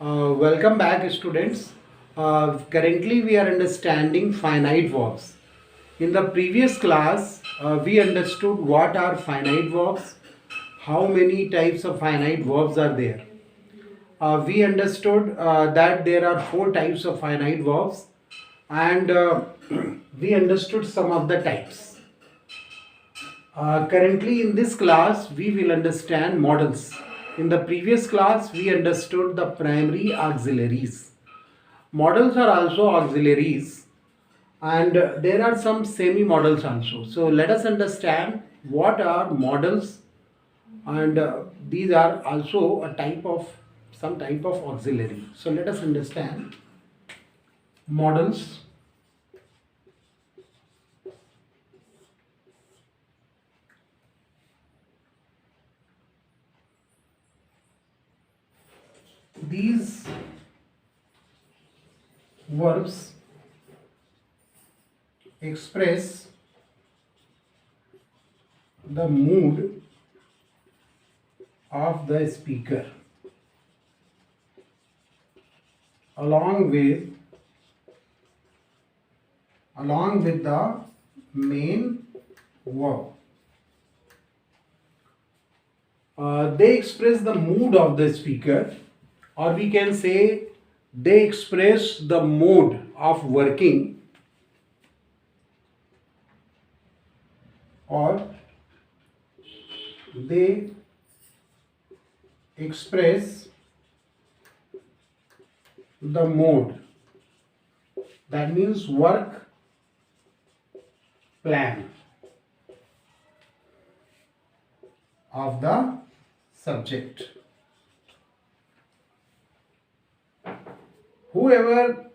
Welcome back, students. Currently, we are understanding finite verbs. In the previous class, we understood what are finite verbs, how many types of finite verbs are there. We understood that there are four types of finite verbs, and we understood some of the types. Currently, in this class, we will understand models. In the previous class, we understood the primary auxiliaries. Models are also auxiliaries, and there are some semi-modals also. So let us understand what are models, and these are also a type of some type of auxiliary. So let us understand models. These verbs express the mood of the speaker along with the main verb. They express the mood of the speaker, or we can say they express the mode of working, or they express the mode, that means work plan of the subject. Whoever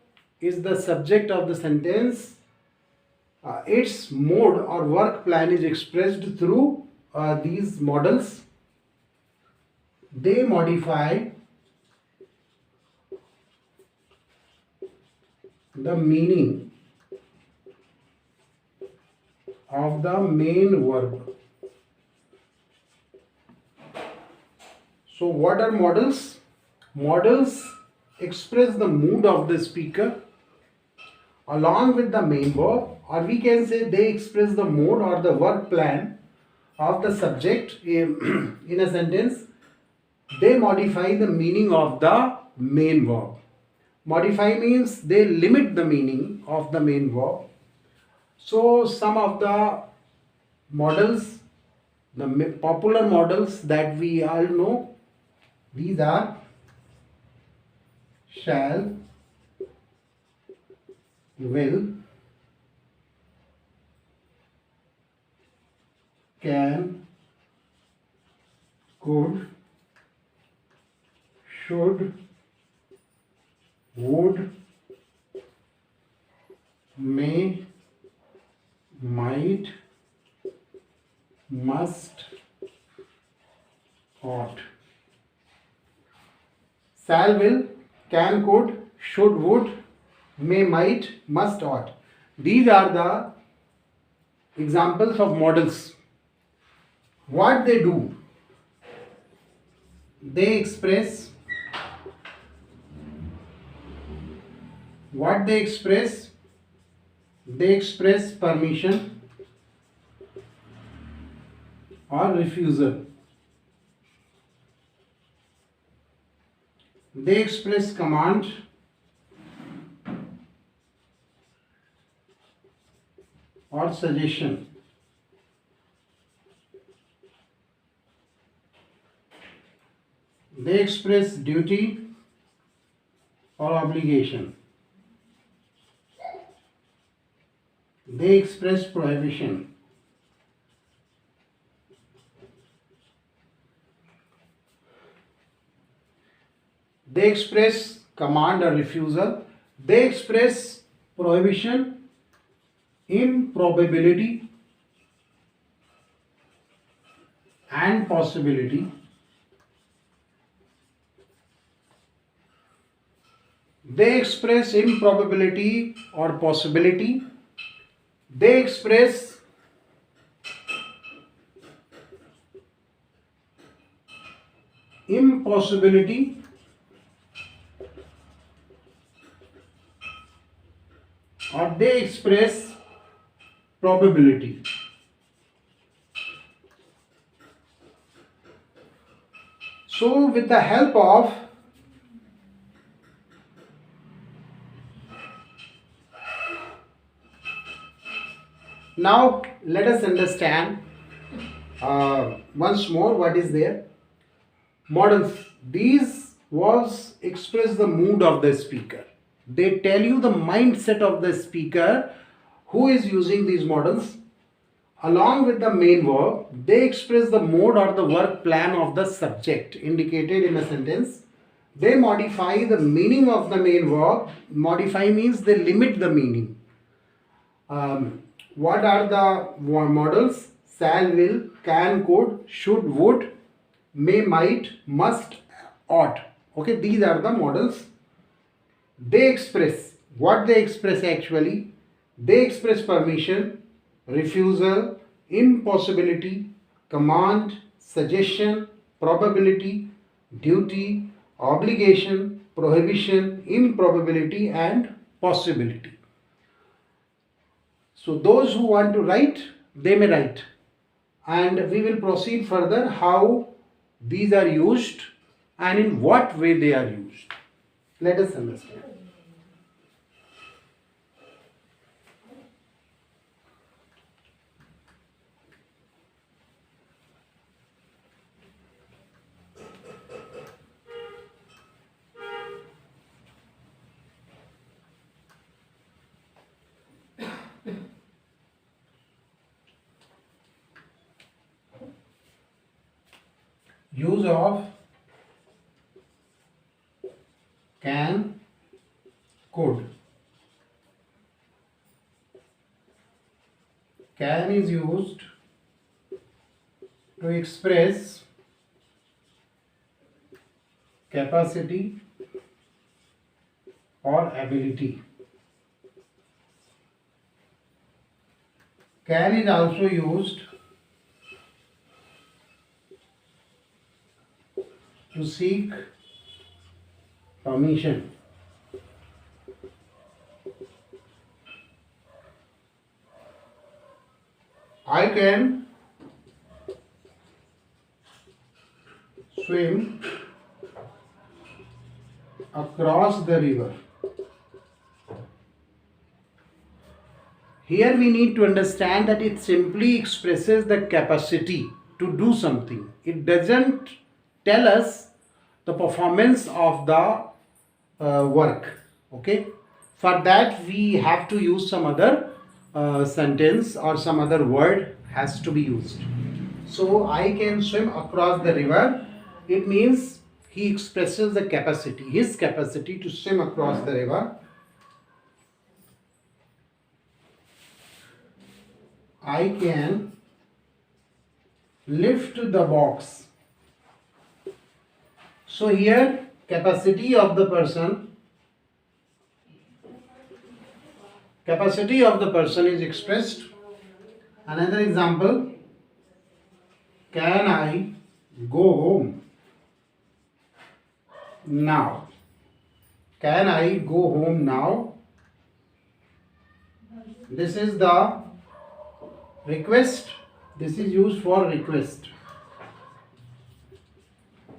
is the subject of the sentence, its mode or work plan is expressed through these models. They modify the meaning of the main verb. So what are models? Models express the mood of the speaker along with the main verb, or we can say they express the mode or the work plan of the subject in a sentence. They modify the meaning of the main verb. Modify means they limit the meaning of the main verb. So some of the models, the popular models that we all know, these are shall, will, can, could, should, would, may, might, must, ought. Shall, will, can, could, should, would, may, might, must, ought. These are the examples of models. What they do? They express what they express. They express permission or refusal. They express command or suggestion. They express duty or obligation. They express prohibition. They express command or refusal. They express prohibition, improbability, and possibility. They express improbability or possibility. They express impossibility or they express probability. So with the help of now let us understand once more what is there. Models. These words express the mood of the speaker. They tell you the mindset of the speaker who is using these models. Along with the main verb, they express the mode or the work plan of the subject indicated in a sentence. They modify the meaning of the main verb. Modify means they limit the meaning. What are the models? Shall, will, can, could, should, would, may, might, must, ought. Okay, these are the models. They express. What they express actually? They express permission, refusal, impossibility, command, suggestion, probability, duty, obligation, prohibition, improbability, and possibility. So those who want to write, they may write. And we will proceed further how these are used and in what way they are used. Let us understand. Use of can, could. Can is used to express capacity or ability. Can is also used to seek permission. I can swim across the river. Here we need to understand that it simply expresses the capacity to do something. It doesn't tell us the performance of the work. Okay, for that we have to use some other sentence or some other word has to be used. So I can swim across the river. It means he expresses the capacity, his capacity to swim across the river. I can lift the box. So here capacity of the person is expressed. Another example, can I go home now? Can I go home now? This is the request. This is used for request.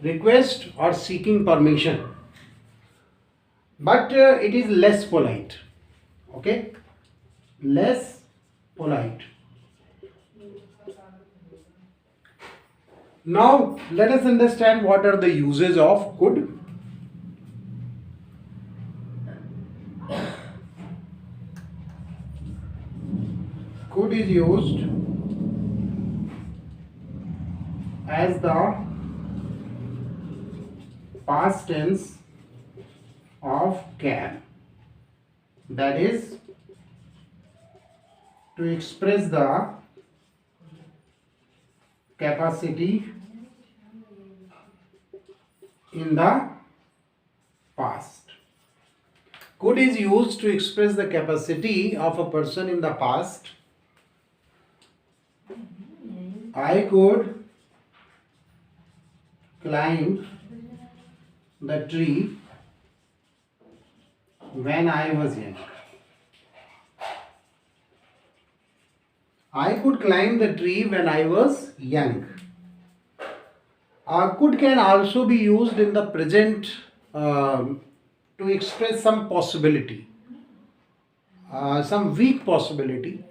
Request or seeking permission. But it is less polite. Okay? Less polite. Now let us understand what are the uses of could. Could is used as the past tense of can. That is to express the capacity in the past. Could is used to express the capacity of a person in the past. I could climb the tree when I was young. I could climb the tree when I was young. Could can also be used in the present to express some possibility, some weak possibility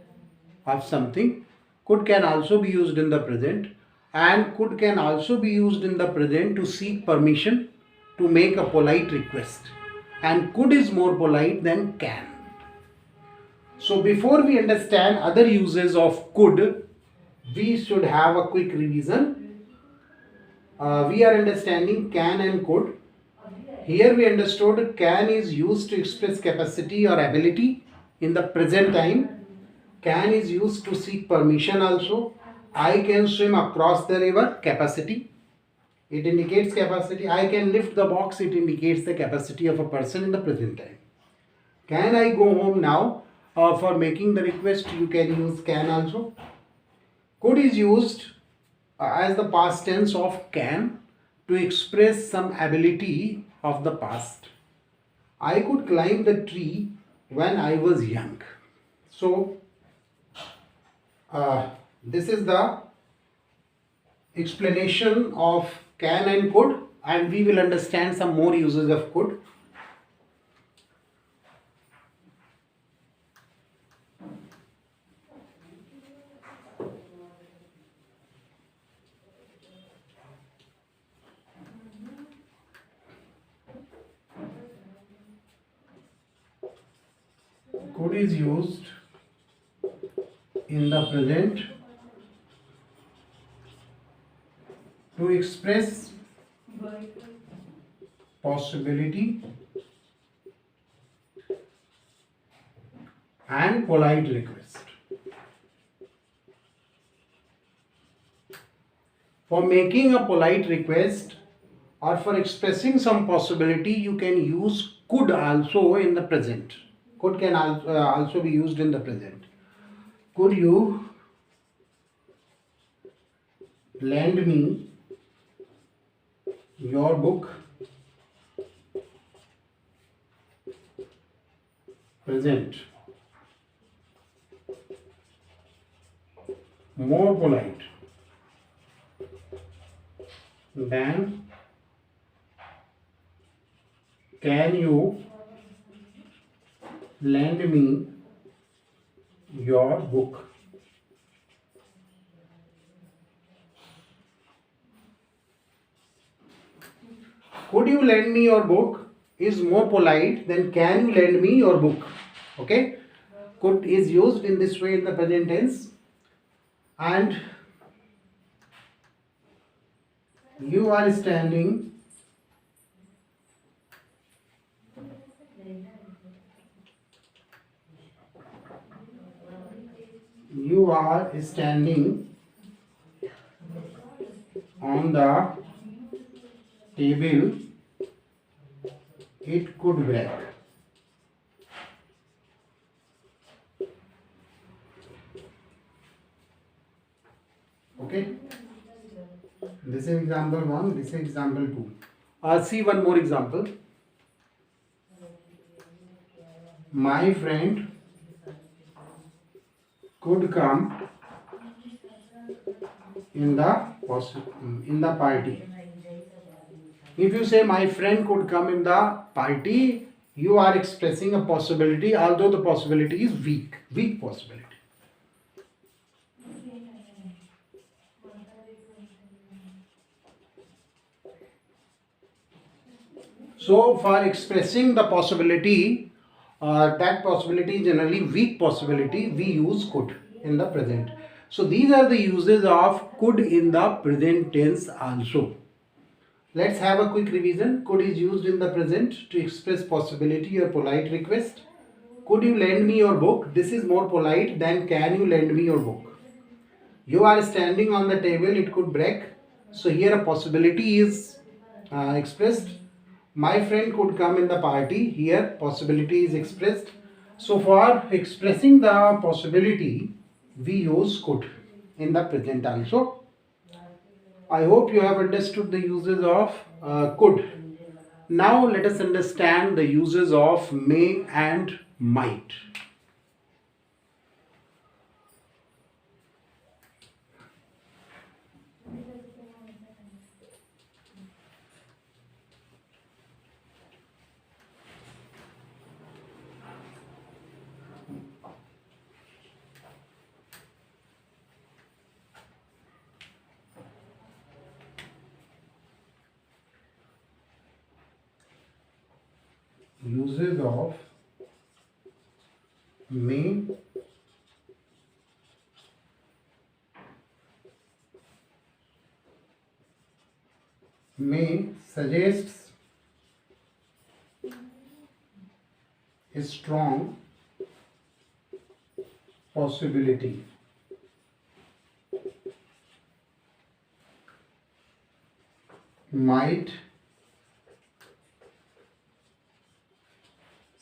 of something. Could can also be used in the present, and could can also be used in the present to seek permission, to make a polite request. And could is more polite than can. So before we understand other uses of could, we should have a quick revision. We are understanding can and could. Here we understood can is used to express capacity or ability in the present time. Can is used to seek permission also. I can swim across the river, capacity. It indicates capacity. I can lift the box, it indicates the capacity of a person in the present time. Can I go home now? For making the request, you can use can also. Could is used as the past tense of can to express some ability of the past. I could climb the tree when I was young. So, this is the explanation of can and could, and we will understand some more uses of could. Could is used in the present to express possibility and polite request. For making a polite request or for expressing some possibility, you can use could also in the present. Could can also be used in the present. Could you lend me your book? Present. More polite than can you lend me your book? Could you lend me your book is more polite than can you lend me your book. Okay, could is used in this way in the present tense. And you are standing on the table, it could break. Okay, this is example 1, this is example 2. See one more example. My friend could come in the party. If you say my friend could come in the party, you are expressing a possibility, although the possibility is weak possibility. So for expressing the possibility, that possibility is generally weak possibility, we use could in the present. So these are the uses of could in the present tense also. Let's have a quick revision. Could is used in the present to express possibility or polite request. Could you lend me your book? This is more polite than can you lend me your book. You are standing on the table, it could break. So here a possibility is expressed. My friend could come in the party. Here possibility is expressed. So for expressing the possibility, we use could in the present also. I hope you have understood the uses of could. Now let us understand the uses of may and might. Uses of may suggests a strong possibility. Might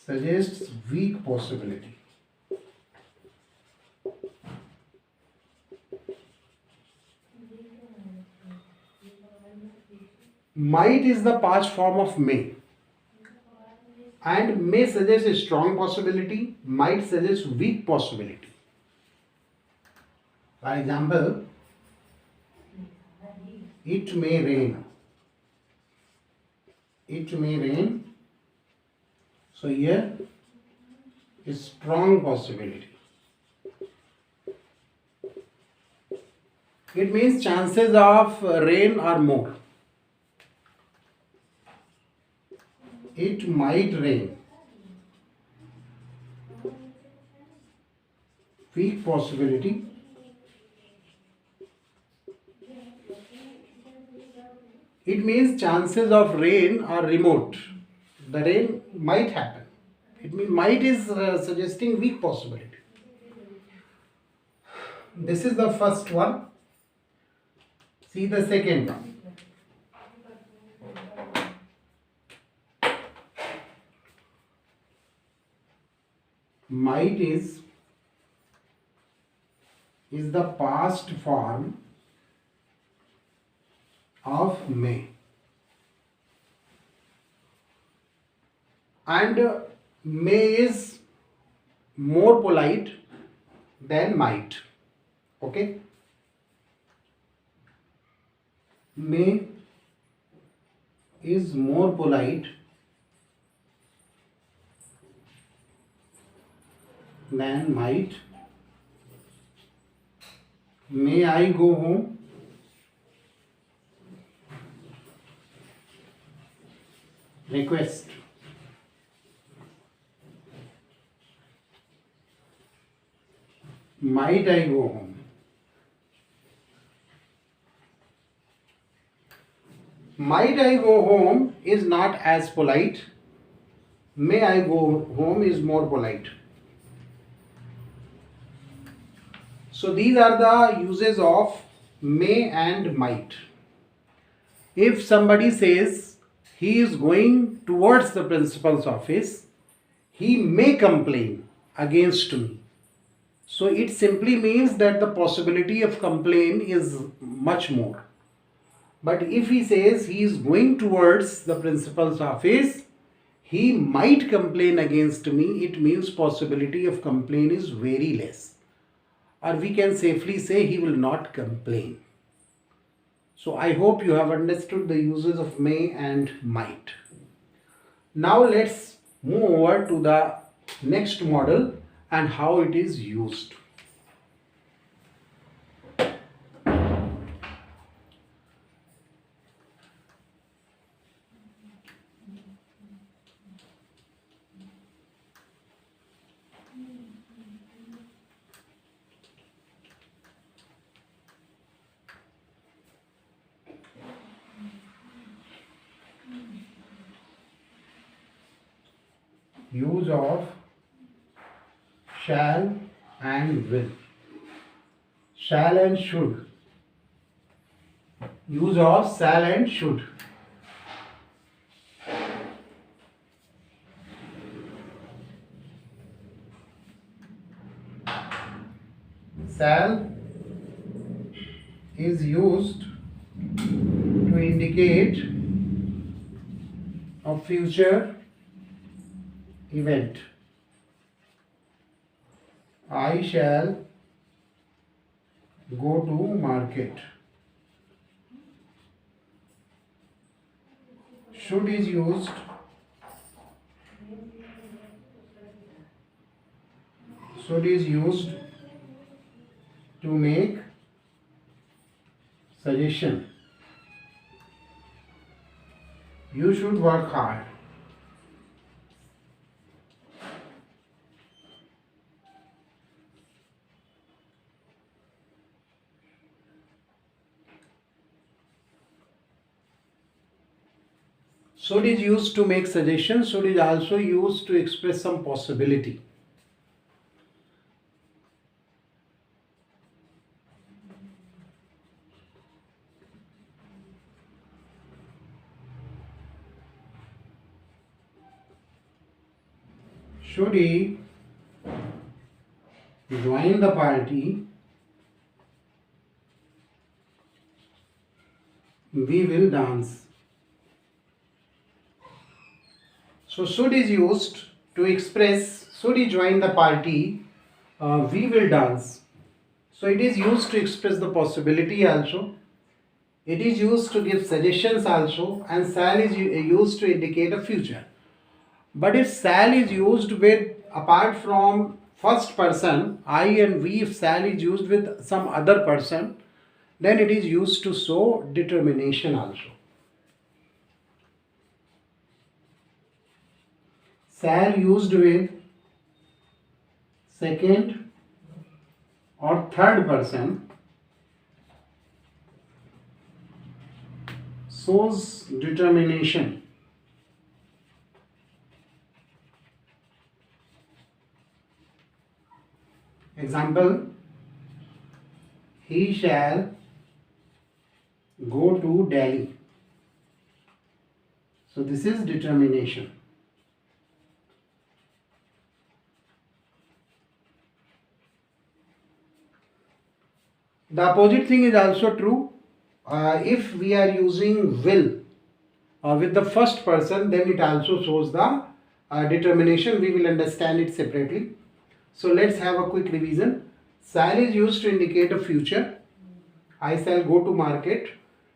suggests weak possibility. Might is the past form of may, and may suggests a strong possibility, might suggests weak possibility. For example, it may rain. It may rain. So here is strong possibility. It means chances of rain are more. It might rain. Weak possibility. It means chances of rain are remote. The rain might happen. It means might is suggesting weak possibility. This is the first one. See the second one. Might is the past form of may, and may is more polite than might. Okay, may is more polite than might. May I go home? Request. Might I go home? Might I go home is not as polite. May I go home is more polite. So these are the uses of may and might. If somebody says he is going towards the principal's office, he may complain against me. So it simply means that the possibility of complaint is much more. But if he says he is going towards the principal's office, he might complain against me, it means possibility of complaint is very less. Or we can safely say he will not complain. So I hope you have understood the uses of may and might. Now let's move over to the next model and how it is used. Use of shall and will. Shall and should. Use of shall and should. Shall is used to indicate a future event. I shall go to market. Should is used to make suggestion. You should work hard. Should is used to make suggestions. Should is also used to express some possibility. Should he join the party, we will dance. So should is used to express, should he join the party, we will dance. So it is used to express the possibility also. It is used to give suggestions also, and shall is used to indicate a future. But if shall is used with, apart from first person, I and we, if shall is used with some other person, then it is used to show determination also. Shall used with second or third person shows determination. Example, he shall go to Delhi. So this is determination. The opposite thing is also true. If we are using will with the first person, then it also shows the determination. We will understand it separately. So let's have a quick revision. Shall is used to indicate a future. I shall go to market.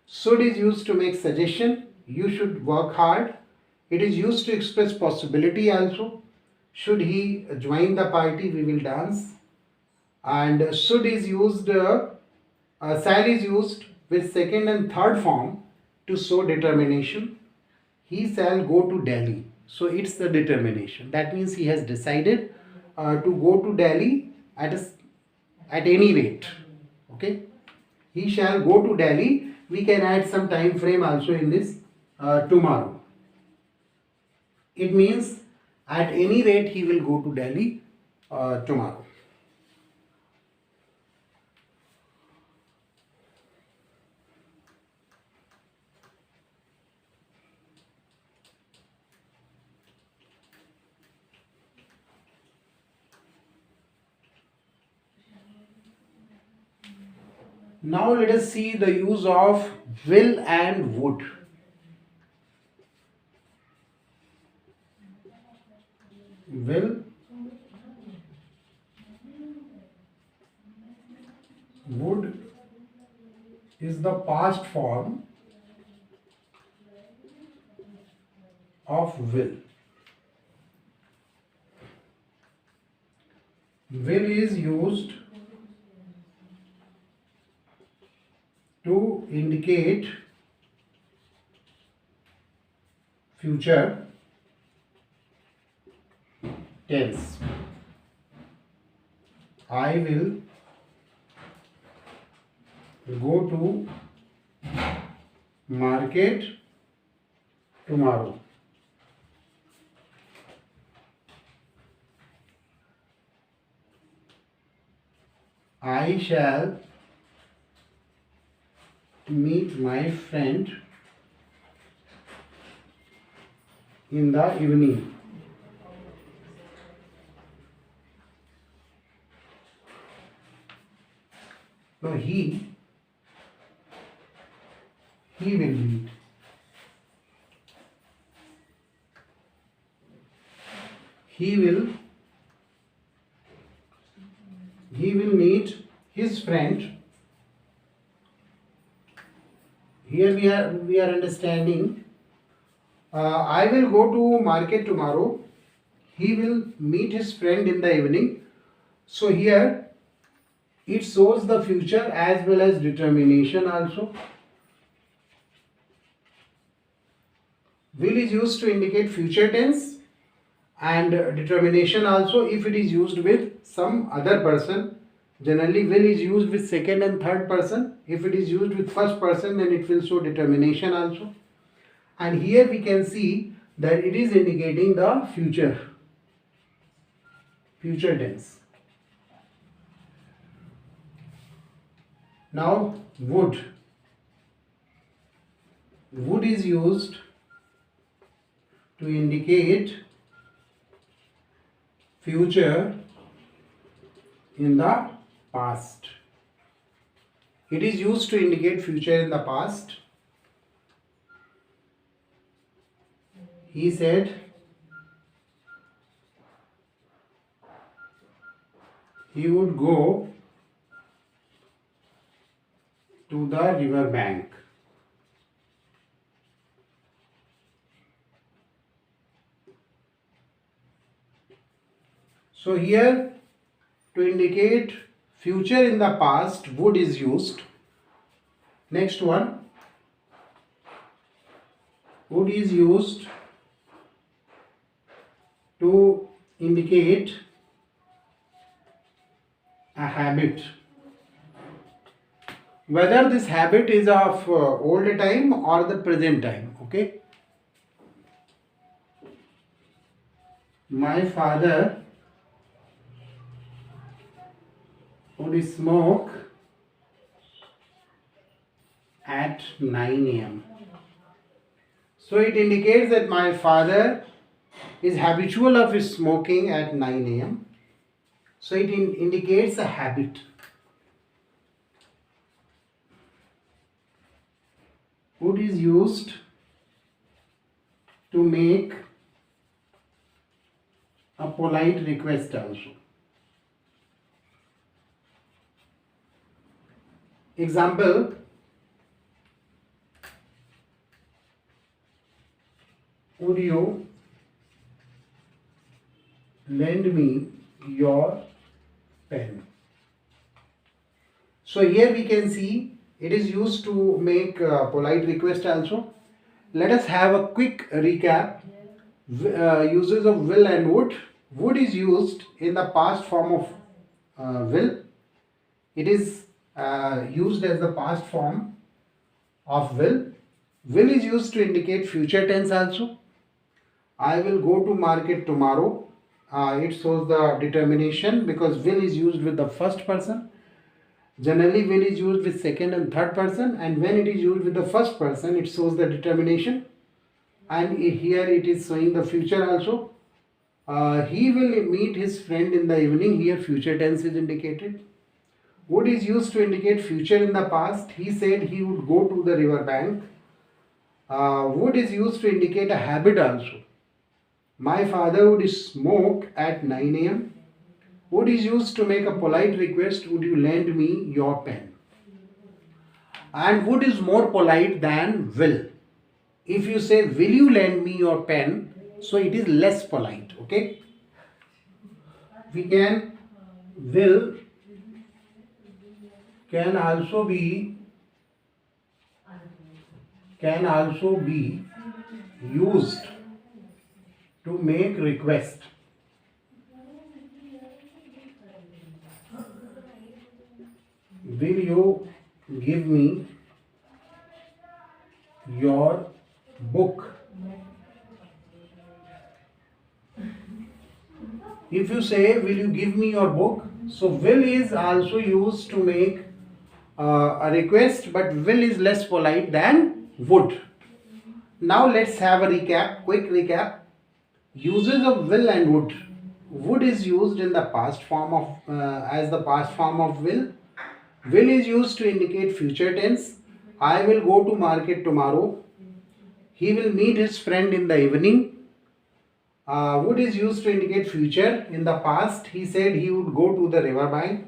Should is used to make suggestion. You should work hard. It is used to express possibility also. Should he join the party, we will dance. And should is used, shall is used with second and third form to show determination. He shall go to Delhi. So it's the determination. That means he has decided to go to Delhi at any rate. Okay. He shall go to Delhi. We can add some time frame also in this, tomorrow. It means at any rate he will go to Delhi tomorrow. Now let us see the use of will and would. Will, would is the past form of will. Will is used to indicate future tense. I will go to market tomorrow. I shall meet my friend in the evening. So he will meet. He will meet his friend. Here we are understanding. I will go to market tomorrow. He will meet his friend in the evening. So here it shows the future as well as determination also. Will is used to indicate future tense, and determination also if it is used with some other person. Generally will is used with second and third person. If it is used with first person, then it will show determination also. and here we can see that it is indicating the future tense. Now would is used to indicate future in the past. It is used to indicate future in the past. He said he would go to the river bank. So here, to indicate future in the past, would is used. Next one, would is used to indicate a habit. Whether this habit is of old time or the present time, okay? My father would smoke at 9 a.m. So it indicates that my father is habitual of smoking at 9 a.m. So it indicates a habit. Would is used to make a polite request also. Example, would you lend me your pen? So here we can see it is used to make a polite request also. Let us have a quick recap. Uses of will and would. Would is used in the past form of will. It is used as the past form of will. Will is used to indicate future tense also. I will go to market tomorrow. It shows the determination because will is used with the first person. Generally, will is used with second and third person, and when it is used with the first person, it shows the determination. And here it is showing the future also. He will meet his friend in the evening. Here future tense is indicated. Would is used to indicate future in the past. He said he would go to the river bank. Would is used to indicate a habit also. My father would smoke at 9 a.m. Would is used to make a polite request. Would you lend me your pen? And would is more polite than will. If you say, will you lend me your pen? So it is less polite, okay? We can, will can also be used to make request. Will you give me your book? If you say, will you give me your book? So will is also used to make a request, but will is less polite than would. Now let's have a recap, quick recap. Uses of will and would. Would is used in the past form of as the past form of will. Will is used to indicate future tense. I will go to market tomorrow. He will meet his friend in the evening. Would is used to indicate future in the past. He said he would go to the river bank.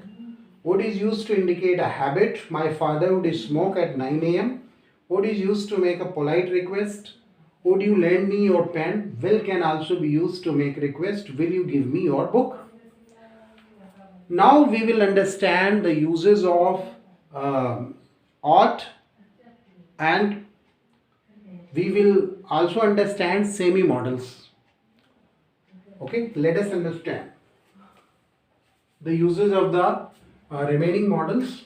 Would is used to indicate a habit. My father would smoke at 9 a.m. Would is used to make a polite request. Would you lend me your pen? Will can also be used to make request. Will you give me your book? Now we will understand the uses of ought, and we will also understand semi-modals. Okay, let us understand the uses of the remaining models.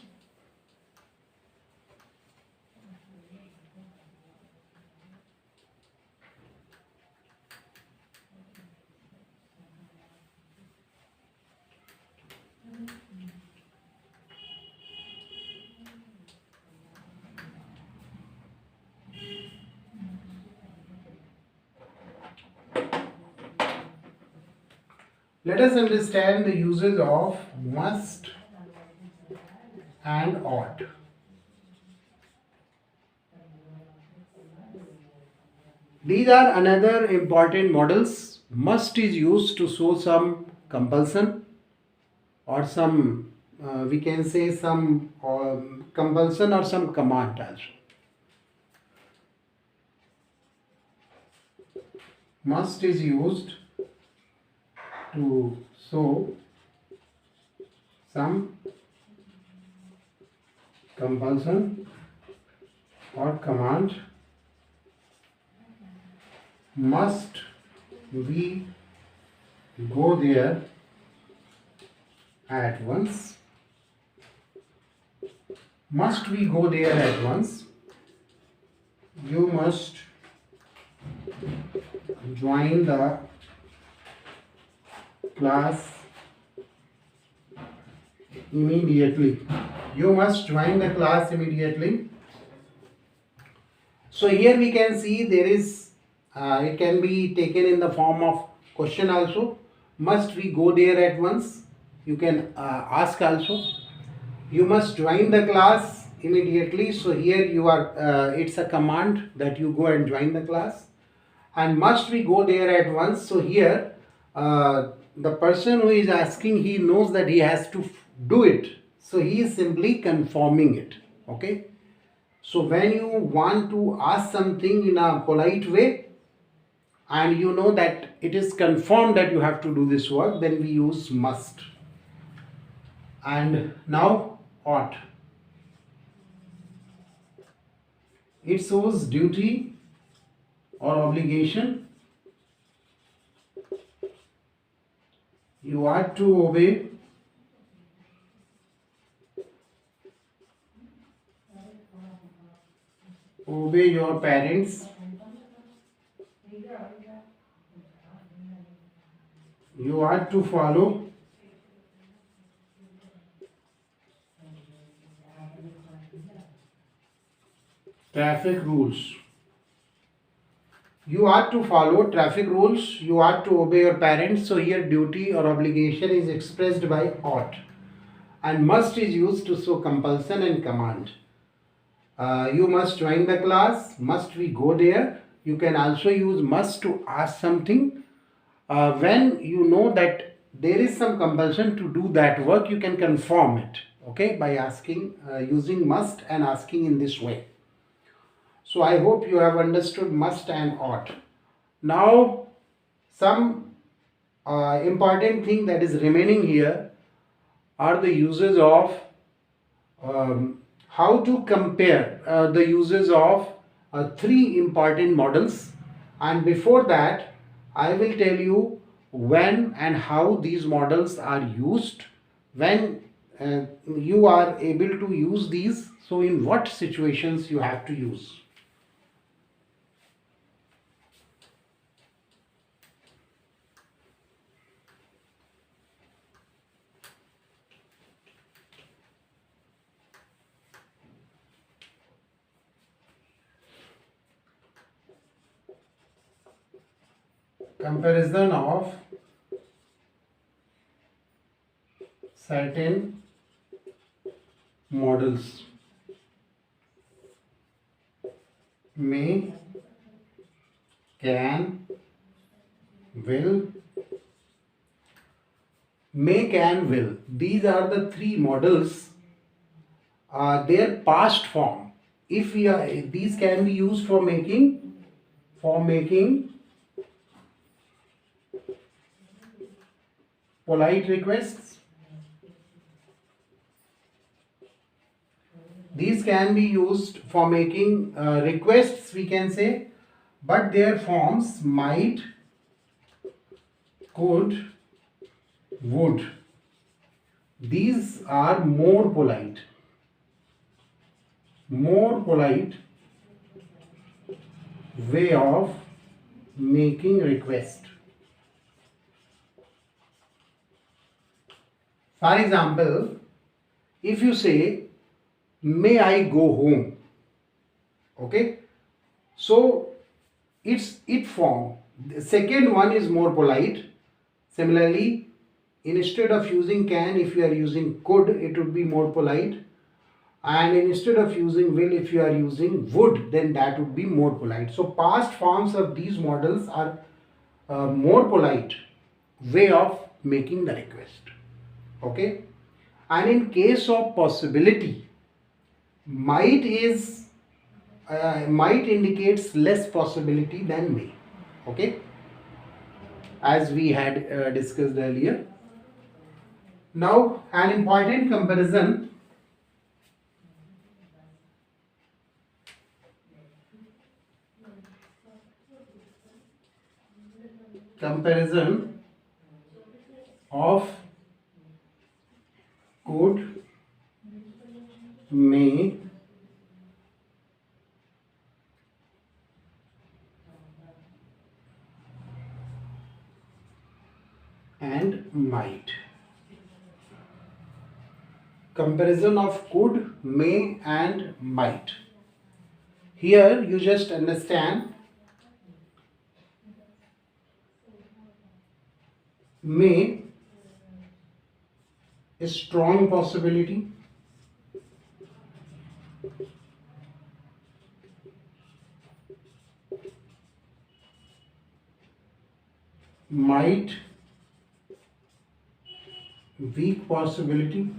Let us understand the uses of must and ought. These are another important models. Must is used to show some compulsion or some we can say some compulsion or some command also. Must is used to show some compulsion or command. Must we go there at once? Must we go there at once? You must join the class immediately. You must join the class immediately. So here we can see there is it can be taken in the form of question also. Must we go there at once? You can ask also. You must join the class immediately. So here you are it's a command that you go and join the class. And must we go there at once? So here the person who is asking, he knows that he has to do it. So he is simply confirming it. Okay. So when you want to ask something in a polite way and you know that it is confirmed that you have to do this work, then we use must. And now ought. It shows duty or obligation. You are to obey your parents. You are to follow traffic rules. You are to follow traffic rules. You are to obey your parents. So here duty or obligation is expressed by ought. And must is used to show compulsion and command. You must join the class. Must we go there? You can also use must to ask something. When you know that there is some compulsion to do that work, you can confirm it. Okay, by asking using must and asking in this way. So I hope you have understood must and ought. Now some important thing that is remaining here are the uses of how to compare the uses of three important models, and before that I will tell you when and how these models are used, when you are able to use these, so in what situations you have to use. Comparison of certain models. May, can, will. May, can, will. These are the three models. Their past form. If we are, these can be used for making polite requests. These can be used for making requests, we can say, but their forms might, could, would. These are more polite way of making request. For example, if you say, may I go home? Okay, so it form. The second one is more polite. Similarly, instead of using can, if you are using could, it would be more polite. And instead of using will, if you are using would, then that would be more polite. So past forms of these models are more polite way of making the request. Okay. And in case of possibility, might indicates less possibility than may. Okay, as we had discussed earlier. Now an important comparison of could, may, and might. Comparison of could, may and might. Here you just understand may is strong possibility, might weak possibility,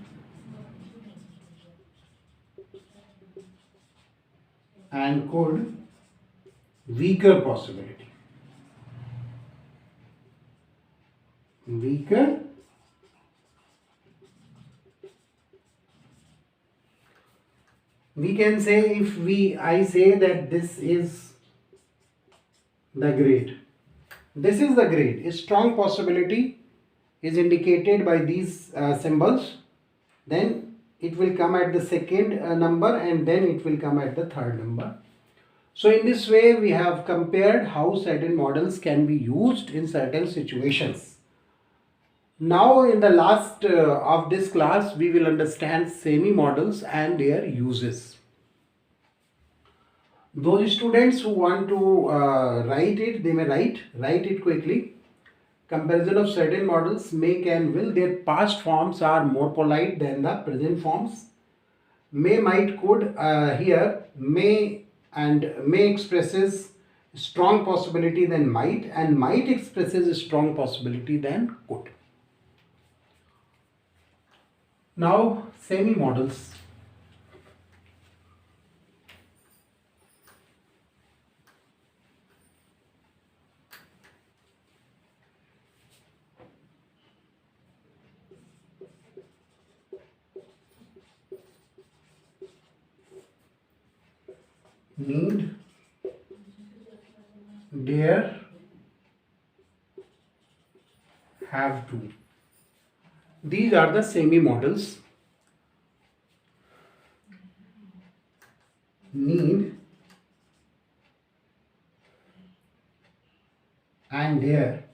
and could weaker possibility. Weaker we can say, if I say that this is the grade, this is the grade, a strong possibility is indicated by these symbols, then it will come at the second number and then it will come at the third number. So in this way we have compared how certain models can be used in certain situations. Now in the last of this class we will understand semi-modals and their uses. Those students who want to write it, they may write it quickly. Comparison of certain models, may, can, will, their past forms are more polite than the present forms. May, might, could, here may expresses strong possibility than might, and might expresses strong possibility than could. Now semi-modals. Need, dare, have to. These are the semi-modals. Need and dare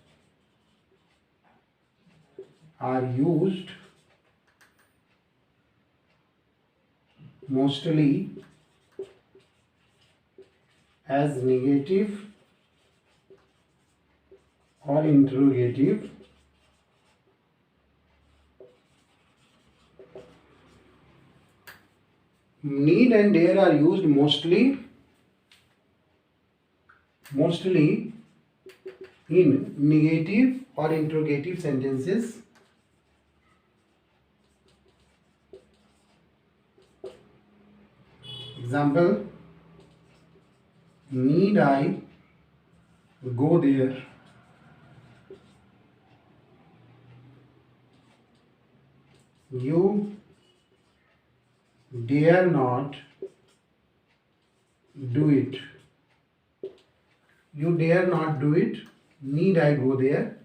are used mostly as negative or interrogative need and dare are used mostly in negative or interrogative sentences. Example, need I go there? You dare not do it. You dare not do it. Need I go there?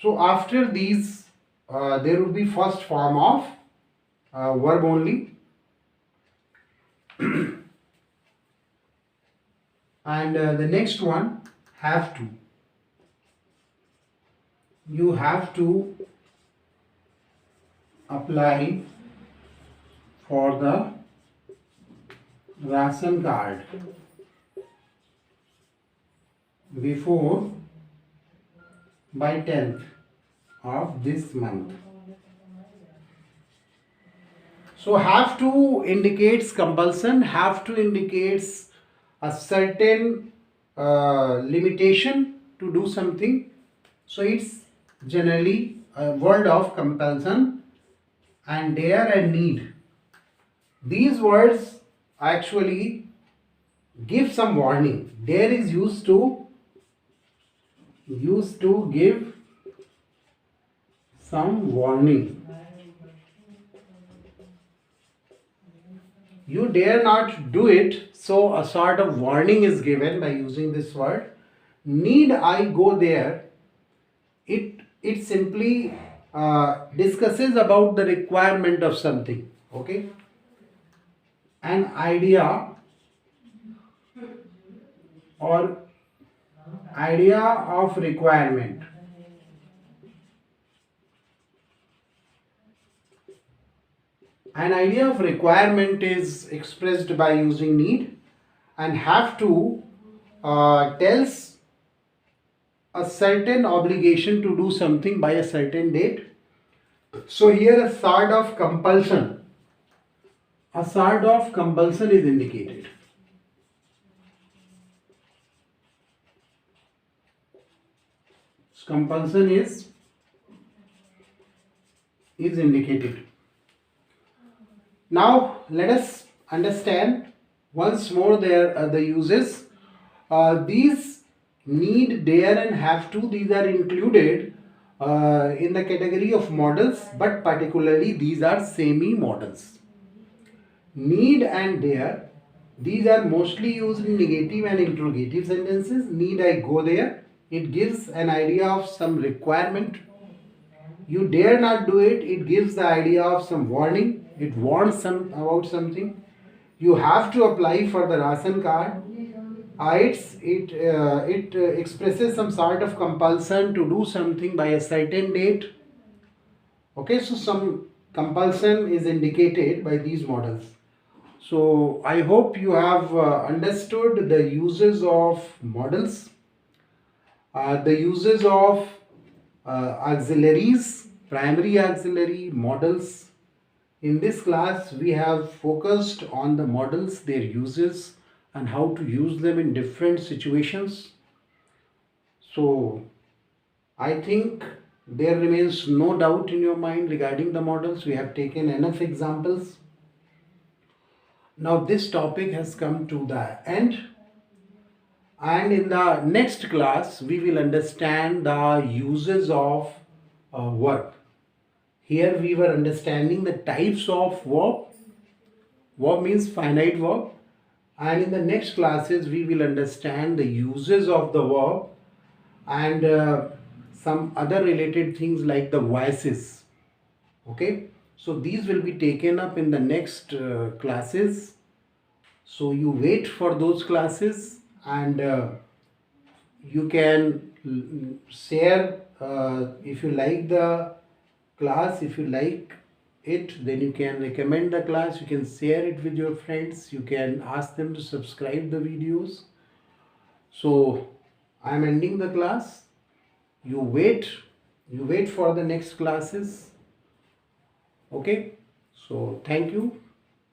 So after these, there would be first form of verb only. And the next one, have to. You have to apply for the ration card by 10th of this month. So have to indicates compulsion, have to indicates a certain limitation to do something. So it's generally a word of compulsion and dare and need. These words actually give some warning. Dare is used to give some warning. You dare not do it, so a sort of warning is given by using this word. Need I go there? It simply discusses about the requirement of something. Okay, an idea or idea of requirement. An idea of requirement is expressed by using need, and have to tells a certain obligation to do something by a certain date. So here a sort of compulsion is indicated. Compulsion is indicated. Now let us understand once more the uses. These need, dare and have to, these are included in the category of modals, but particularly these are semi-modals. Need and dare, these are mostly used in negative and interrogative sentences. Need I go there, it gives an idea of some requirement. You dare not do it, it gives the idea of some warning. It warns about something. You have to apply for the ration card. It expresses some sort of compulsion to do something by a certain date. Okay, so some compulsion is indicated by these models. So I hope you have understood the uses of models, the uses of auxiliaries, primary auxiliary, models. In this class we have focused on the models, their uses and how to use them in different situations. So I think there remains no doubt in your mind regarding the models. We have taken enough examples. Now this topic has come to the end, and in the next class we will understand the uses of verb. Here we were understanding the types of verb. Verb means finite verb, and in the next classes we will understand the uses of the verb and some other related things like the voices. Okay, so these will be taken up in the next classes. So you wait for those classes, and you can share if you like the class. If you like it, then you can recommend the class, you can share it with your friends, you can ask them to subscribe the videos. So I am ending the class. You wait for the next classes. Okay, so thank you.